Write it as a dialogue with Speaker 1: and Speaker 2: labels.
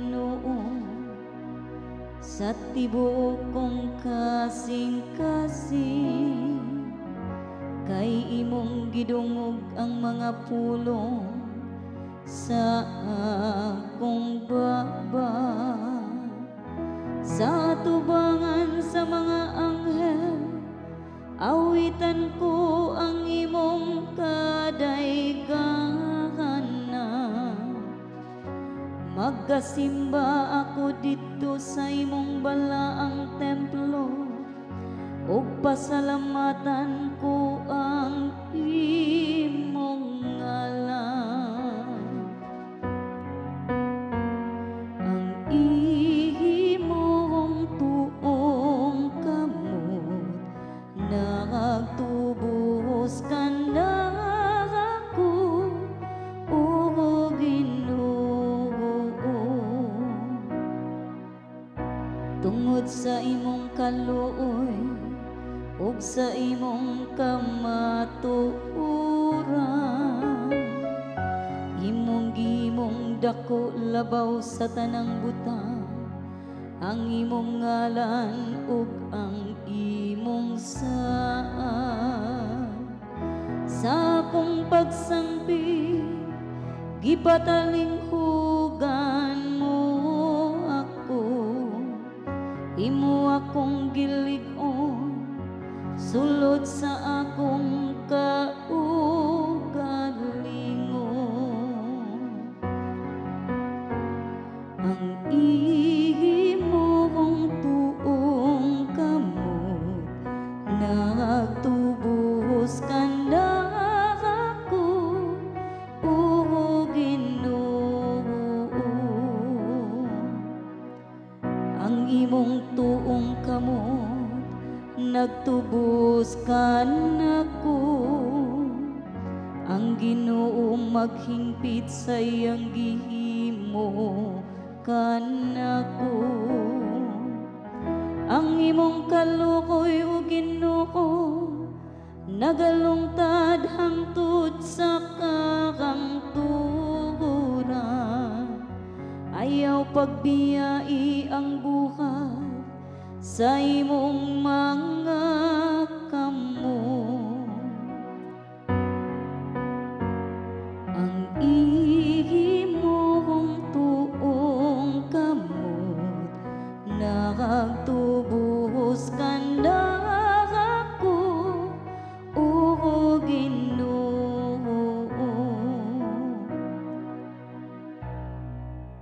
Speaker 1: Ginoo sa tibuok kong kasing-kasing, kay imong gidungog ang mga pulong sa akong baba. Sa tubangan sa mga anghel, awitan ko ang imong kadayganan. Magkasimba ako dito sa imong balaang templo, ug pasalamatan ko ang imong ngalan. Ang imong tuong kamot nagtubos ka na ako, o Ginoo. Tungod sa imong kaluoy ug sa imong kamatuoran, imong gimong dako labaw sa tanang butang, ang imong ngalan ug ang imong saad. Sa akong pagsangpi gipatalinghugan mo ako, imo akong gilig-on sulod sa akong kaugalingon. Ang imong tuong kamot nagtubos ka na ako, o Ginoo. Ang imong tuong kamot nagtubos ka nako, ang Ginoo maghingpit sa iyang gihimo kanako. Ang imong kalukoy o Ginoo nagalungtad hangtod sa kakangturan. Ayaw pagbiyai ang buhat sa imong mga